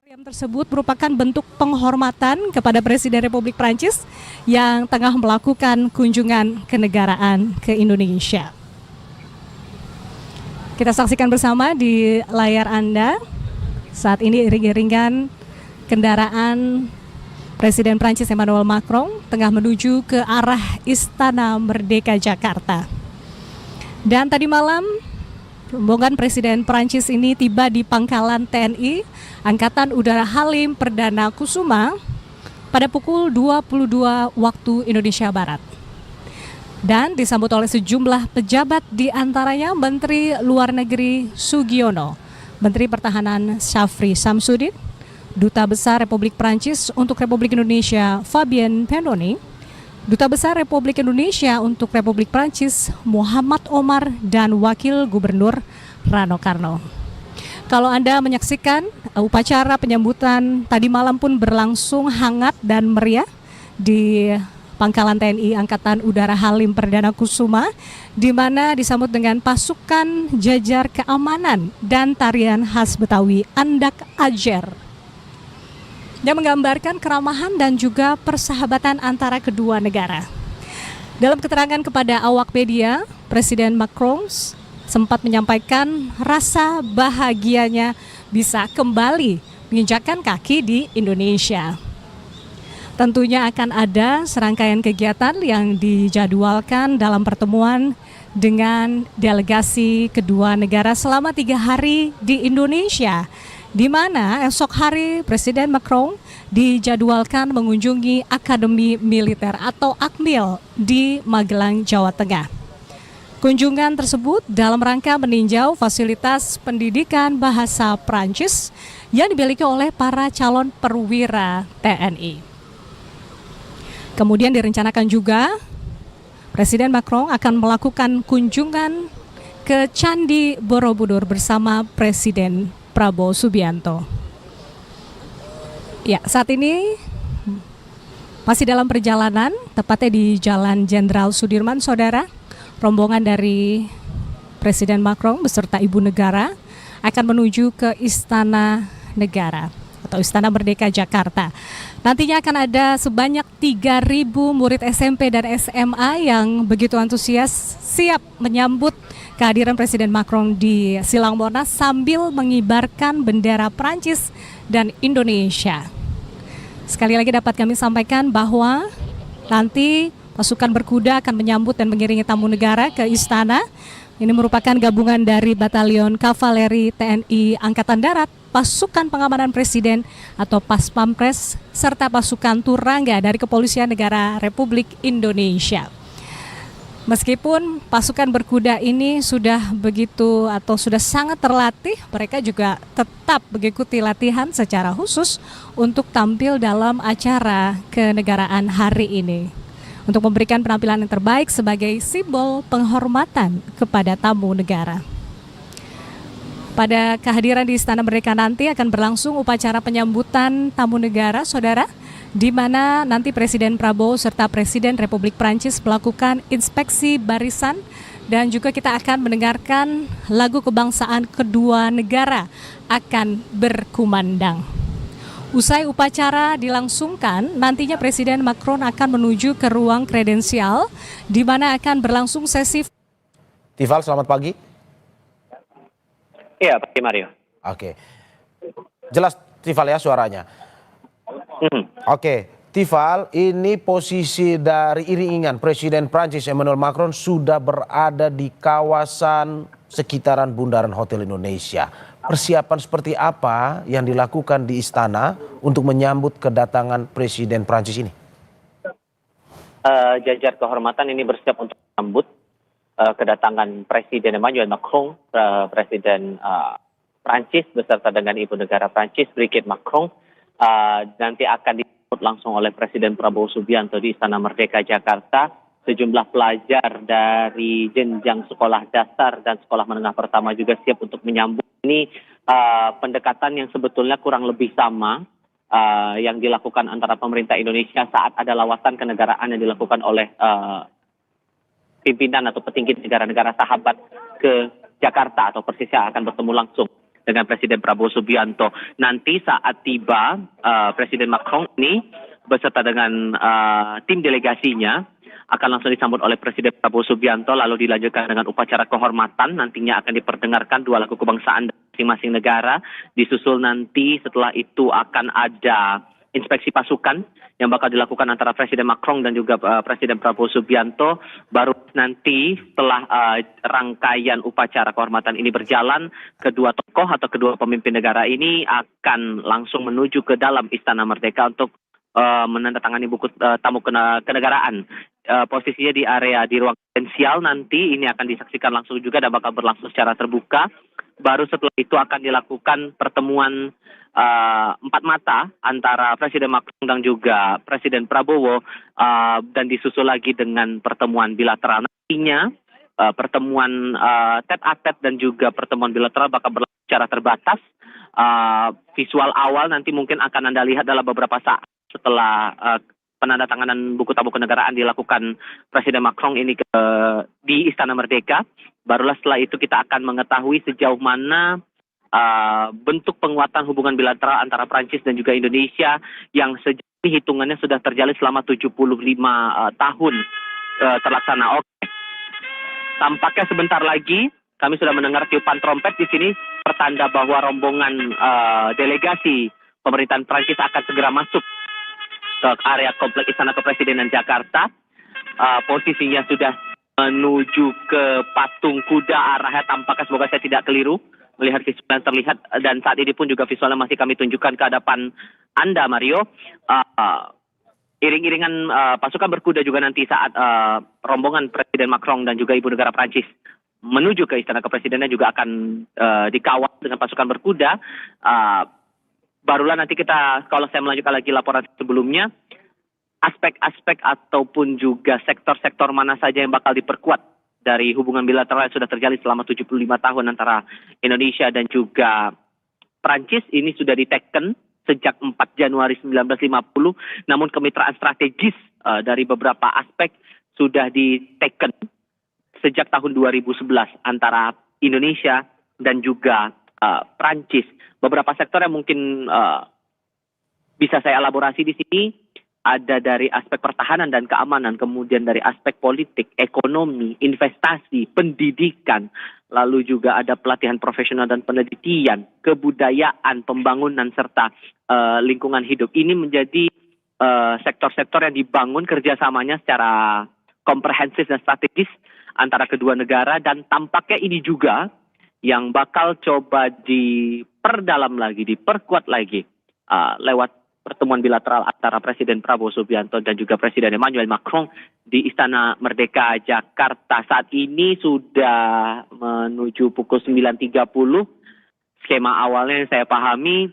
Yang tersebut merupakan bentuk penghormatan kepada Presiden Republik Prancis yang tengah melakukan kunjungan kenegaraan ke Indonesia. Kita saksikan bersama di layar Anda saat ini iring-iringan kendaraan Presiden Prancis Emmanuel Macron tengah menuju ke arah Istana Merdeka Jakarta. Dan tadi malam rombongan Presiden Prancis ini tiba di Pangkalan TNI Angkatan Udara Halim Perdana Kusuma pada pukul 22 waktu Indonesia Barat. Dan disambut oleh sejumlah pejabat, di antaranya Menteri Luar Negeri Sugiono, Menteri Pertahanan Syafri Samsudin, Duta Besar Republik Prancis untuk Republik Indonesia Fabien Penoni, Duta Besar Republik Indonesia untuk Republik Prancis Muhammad Omar, dan Wakil Gubernur Rano Karno. Kalau Anda menyaksikan upacara penyambutan tadi malam pun berlangsung hangat dan meriah di Pangkalan TNI Angkatan Udara Halim Perdana Kusuma, di mana disambut dengan pasukan jajar keamanan dan tarian khas Betawi Andak Ajer yang menggambarkan keramahan dan juga persahabatan antara kedua negara. Dalam keterangan kepada awak media, Presiden Macron sempat menyampaikan rasa bahagianya bisa kembali menginjakkan kaki di Indonesia. Tentunya akan ada serangkaian kegiatan yang dijadwalkan dalam pertemuan dengan delegasi kedua negara selama 3 hari di Indonesia, di mana esok hari Presiden Macron dijadwalkan mengunjungi Akademi Militer atau Akmil di Magelang, Jawa Tengah. Kunjungan tersebut dalam rangka meninjau fasilitas pendidikan bahasa Prancis yang dimiliki oleh para calon perwira TNI. Kemudian direncanakan juga Presiden Macron akan melakukan kunjungan ke Candi Borobudur bersama Presiden Prabowo Subianto. Ya, saat ini masih dalam perjalanan, tepatnya di Jalan Jenderal Sudirman, saudara. Rombongan dari Presiden Macron beserta Ibu Negara akan menuju ke Istana Negara atau Istana Merdeka Jakarta. Nantinya akan ada sebanyak 3.000 murid SMP dan SMA yang begitu antusias siap menyambut kehadiran Presiden Macron di Silang Monas sambil mengibarkan bendera Prancis dan Indonesia. Sekali lagi dapat kami sampaikan bahwa nanti pasukan berkuda akan menyambut dan mengiringi tamu negara ke istana. Ini merupakan gabungan dari Batalion Kavaleri TNI Angkatan Darat, Pasukan Pengamanan Presiden atau Paspampres, serta pasukan Turangga dari Kepolisian Negara Republik Indonesia. Meskipun pasukan berkuda ini sudah begitu atau sudah sangat terlatih, mereka juga tetap mengikuti latihan secara khusus untuk tampil dalam acara kenegaraan hari ini, untuk memberikan penampilan yang terbaik sebagai simbol penghormatan kepada tamu negara. Pada kehadiran di Istana Merdeka nanti akan berlangsung upacara penyambutan tamu negara, saudara, di mana nanti Presiden Prabowo serta Presiden Republik Prancis melakukan inspeksi barisan, dan juga kita akan mendengarkan lagu kebangsaan kedua negara akan berkumandang. Usai upacara dilangsungkan, nantinya Presiden Macron akan menuju ke ruang kredensial di mana akan berlangsung sesi. Tifal, selamat pagi. Iya, pagi Mario. Oke. Jelas Tifal ya suaranya. Oke, Tifal, ini posisi dari iring-iringan Presiden Prancis Emmanuel Macron sudah berada di kawasan sekitaran Bundaran Hotel Indonesia. Persiapan seperti apa yang dilakukan di istana untuk menyambut kedatangan Presiden Prancis ini? Jajar kehormatan ini bersiap untuk menyambut kedatangan Presiden Emmanuel Macron, Presiden Prancis beserta dengan Ibu Negara Prancis Brigitte Macron. Nanti akan disambut langsung oleh Presiden Prabowo Subianto di Istana Merdeka Jakarta. Sejumlah pelajar dari jenjang sekolah dasar dan sekolah menengah pertama juga siap untuk menyambut. Ini pendekatan yang sebetulnya kurang lebih sama yang dilakukan antara pemerintah Indonesia saat ada lawatan kenegaraan yang dilakukan oleh pimpinan atau petinggi negara-negara sahabat ke Jakarta atau persisnya akan bertemu langsung dengan Presiden Prabowo Subianto. Nanti saat tiba Presiden Macron ini beserta dengan tim delegasinya akan langsung disambut oleh Presiden Prabowo Subianto, lalu dilanjutkan dengan upacara kehormatan. Nantinya akan diperdengarkan 2 lagu kebangsaan masing-masing negara. Disusul nanti setelah itu akan ada inspeksi pasukan yang bakal dilakukan antara Presiden Macron dan juga Presiden Prabowo Subianto. Baru nanti setelah rangkaian upacara kehormatan ini berjalan, kedua tokoh atau kedua pemimpin negara ini akan langsung menuju ke dalam Istana Merdeka untuk menandatangani buku tamu kenegaraan. Posisinya di area di ruang presidensial nanti ini akan disaksikan langsung juga dan bakal berlangsung secara terbuka. Baru setelah itu akan dilakukan pertemuan empat mata antara Presiden Macron dan juga Presiden Prabowo, dan disusul lagi dengan pertemuan bilateral. Nantinya pertemuan tete-a-tete dan juga pertemuan bilateral bakal berlangsung secara terbatas. Visual awal nanti mungkin akan Anda lihat dalam beberapa saat setelah penandatanganan buku tamu kenegaraan dilakukan Presiden Macron ini di Istana Merdeka. Barulah setelah itu kita akan mengetahui sejauh mana bentuk penguatan hubungan bilateral antara Prancis dan juga Indonesia yang sejauh ini hitungannya sudah terjalin selama 75 tahun terlaksana. Oke. Tampaknya sebentar lagi kami sudah mendengar tiupan trompet di sini, pertanda bahwa rombongan delegasi pemerintahan Prancis akan segera masuk ke area kompleks Istana Kepresidenan Jakarta. Posisinya sudah menuju ke patung kuda, arahnya tampaknya, semoga saya tidak keliru melihat visual yang terlihat, dan saat ini pun juga visualnya masih kami tunjukkan ke hadapan Anda, Mario. Iring-iringan pasukan berkuda juga nanti saat rombongan Presiden Macron dan juga Ibu Negara Prancis menuju ke Istana Kepresidenan juga akan dikawal dengan pasukan berkuda. Barulah nanti kita, kalau saya melanjutkan lagi laporan sebelumnya, aspek-aspek ataupun juga sektor-sektor mana saja yang bakal diperkuat dari hubungan bilateral yang sudah terjalin selama 75 tahun antara Indonesia dan juga Prancis. Ini sudah diteken sejak 4 Januari 1950, namun kemitraan strategis dari beberapa aspek sudah diteken sejak tahun 2011 antara Indonesia dan juga Prancis. Beberapa sektor yang mungkin bisa saya elaborasi di sini ada dari aspek pertahanan dan keamanan, kemudian dari aspek politik, ekonomi, investasi, pendidikan, lalu juga ada pelatihan profesional dan penelitian, kebudayaan, pembangunan, serta lingkungan hidup. Ini menjadi sektor-sektor yang dibangun kerjasamanya secara komprehensif dan strategis antara kedua negara, dan tampaknya ini juga yang bakal coba diperdalam lagi, diperkuat lagi lewat pertemuan bilateral antara Presiden Prabowo Subianto dan juga Presiden Emmanuel Macron di Istana Merdeka Jakarta. Saat ini sudah menuju pukul 9.30. Skema awalnya yang saya pahami,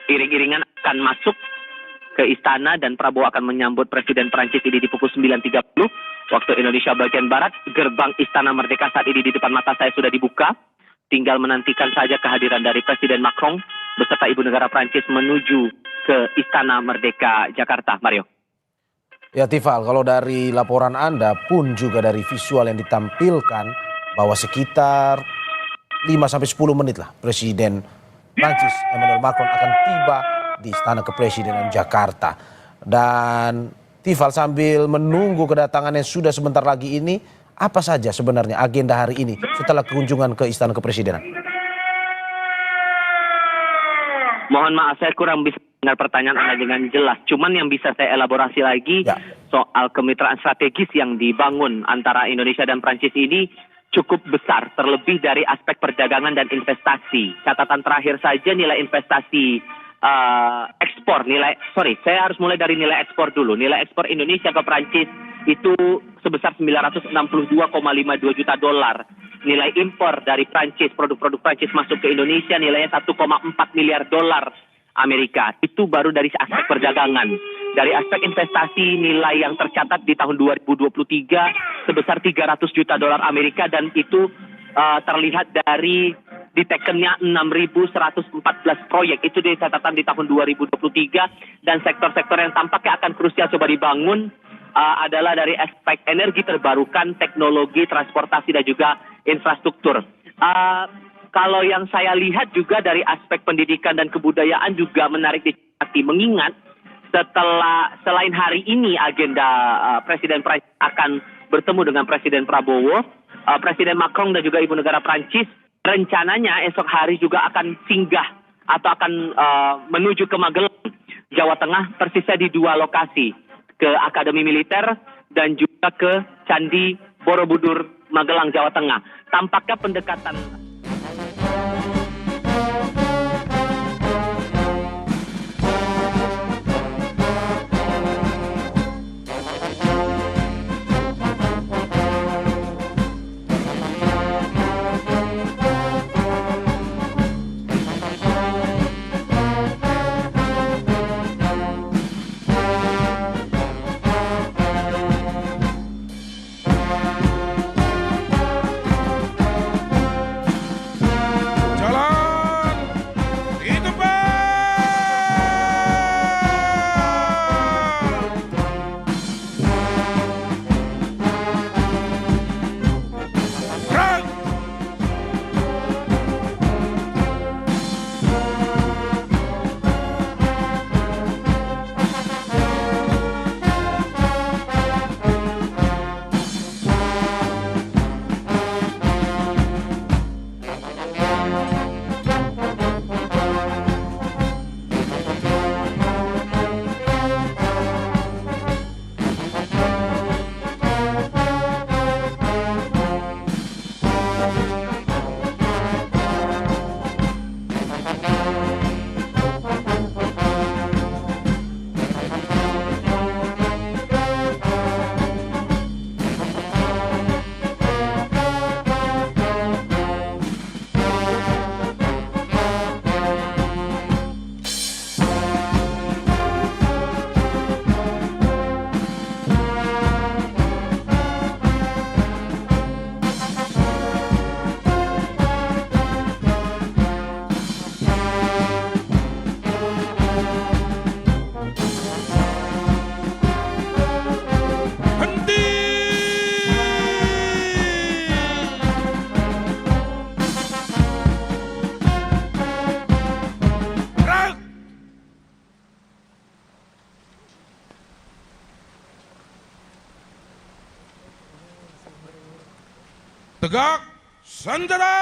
iring-iringan akan masuk ke istana dan Prabowo akan menyambut Presiden Prancis ini di pukul 9.30 waktu Indonesia bagian Barat. Gerbang Istana Merdeka saat ini di depan mata saya sudah dibuka. Tinggal menantikan saja kehadiran dari Presiden Macron beserta Ibu Negara Prancis menuju ke Istana Merdeka Jakarta. Mario. Ya Tifal, kalau dari laporan Anda pun juga dari visual yang ditampilkan bahwa sekitar 5-10 menit lah Presiden Prancis Emmanuel Macron akan tiba di Istana Kepresidenan Jakarta. Dan Tifal, sambil menunggu kedatangannya sudah sebentar lagi ini, apa saja sebenarnya agenda hari ini setelah kunjungan ke Istana Kepresidenan? Mohon maaf, saya kurang bisa dengar pertanyaan Anda dengan jelas. Cuman yang bisa saya elaborasi lagi soal kemitraan strategis yang dibangun antara Indonesia dan Prancis ini cukup besar, terlebih dari aspek perdagangan dan investasi. Catatan terakhir saja, nilai investasi ekspor, saya harus mulai dari nilai ekspor dulu. Nilai ekspor Indonesia ke Prancis itu sebesar 962,52 juta dolar. Nilai impor dari Prancis, produk-produk Prancis masuk ke Indonesia nilainya 1,4 miliar dolar Amerika. Itu baru dari aspek perdagangan. Dari aspek investasi, nilai yang tercatat di tahun 2023 sebesar 300 juta dolar Amerika, dan itu terlihat dari ditekennya 6.114 proyek. Itu di catatan di tahun 2023, dan sektor-sektor yang tampaknya akan krusial coba dibangun adalah dari aspek energi terbarukan, teknologi, transportasi, dan juga infrastruktur. kalau yang saya lihat juga dari aspek pendidikan dan kebudayaan juga menarik dicermati, mengingat selain hari ini agenda Presiden Prancis akan bertemu dengan Presiden Prabowo, Presiden Macron dan juga Ibu Negara Prancis rencananya esok hari juga akan singgah atau akan menuju ke Magelang, Jawa Tengah, persisnya di 2 lokasi, ke Akademi Militer dan juga ke Candi Borobudur, Magelang, Jawa Tengah. Tampaknya pendekatan Jalan di depan. Gerak. Henti. Gerak. Tegak sandera.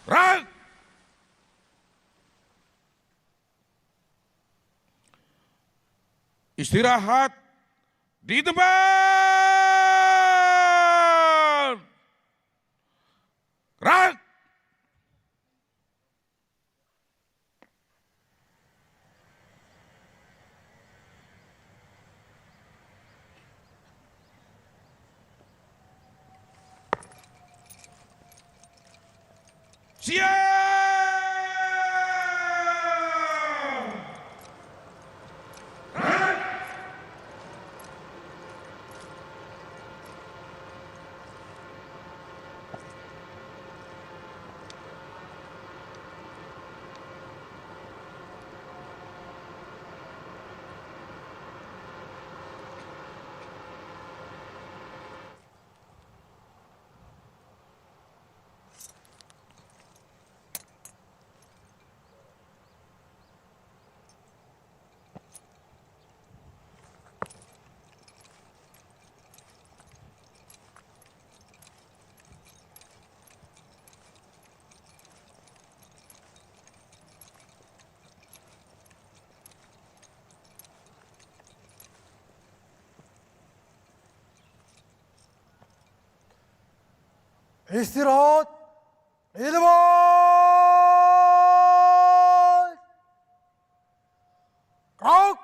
Gerak. Istirahat di tempat. Gerak. Siap. Istirahat di tempat. Gerak.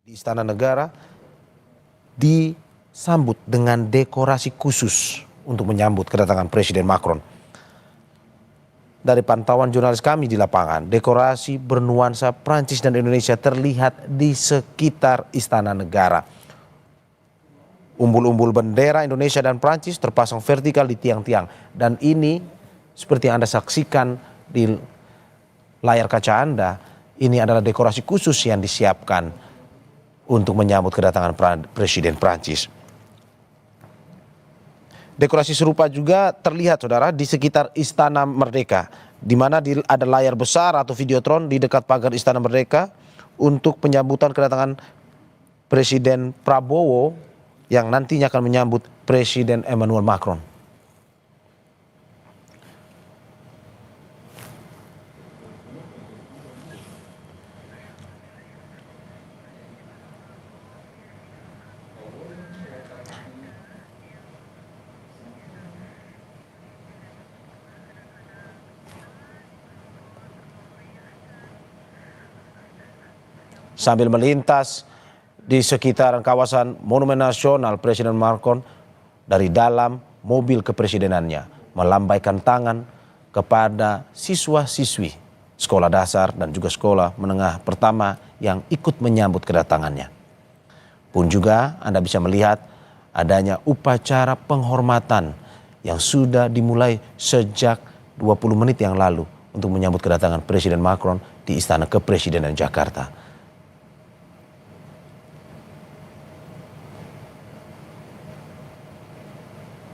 di Istana Negara disambut dengan dekorasi khusus untuk menyambut kedatangan Presiden Macron. Dari pantauan jurnalis kami di lapangan, dekorasi bernuansa Prancis dan Indonesia terlihat di sekitar Istana Negara. Umbul-umbul bendera Indonesia dan Prancis terpasang vertikal di tiang-tiang. Dan ini seperti yang Anda saksikan di layar kaca Anda, ini adalah dekorasi khusus yang disiapkan untuk menyambut kedatangan Presiden Prancis. Dekorasi serupa juga terlihat, saudara, di sekitar Istana Merdeka, di mana ada layar besar atau videotron di dekat pagar Istana Merdeka untuk penyambutan kedatangan Presiden Prabowo yang nantinya akan menyambut Presiden Emmanuel Macron. Sambil melintas di sekitaran kawasan Monumen Nasional, Presiden Macron dari dalam mobil kepresidenannya melambaikan tangan kepada siswa-siswi sekolah dasar dan juga sekolah menengah pertama yang ikut menyambut kedatangannya. Pun juga Anda bisa melihat adanya upacara penghormatan yang sudah dimulai sejak 20 menit yang lalu untuk menyambut kedatangan Presiden Macron di Istana Kepresidenan Jakarta.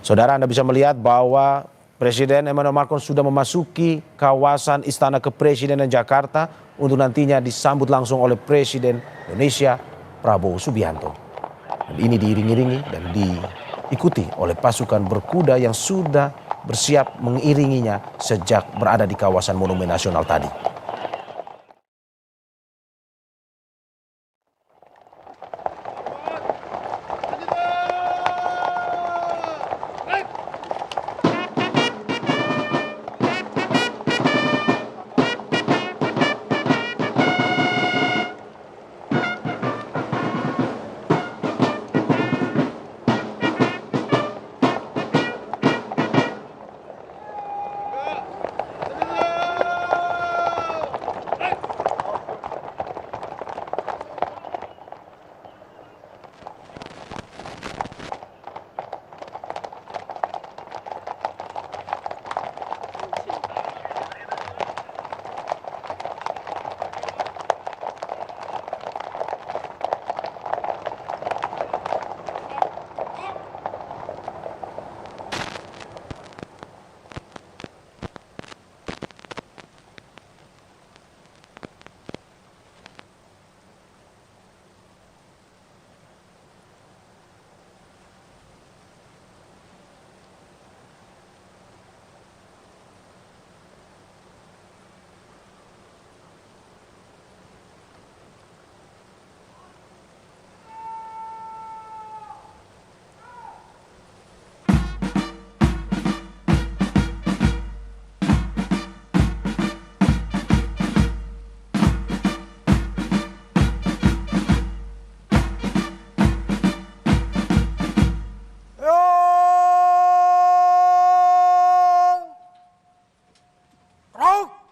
Saudara, Anda bisa melihat bahwa Presiden Emmanuel Macron sudah memasuki kawasan Istana Kepresidenan Jakarta untuk nantinya disambut langsung oleh Presiden Indonesia Prabowo Subianto. Dan ini diiring-iringi dan diikuti oleh pasukan berkuda yang sudah bersiap mengiringinya sejak berada di kawasan Monumen Nasional tadi. Ruk!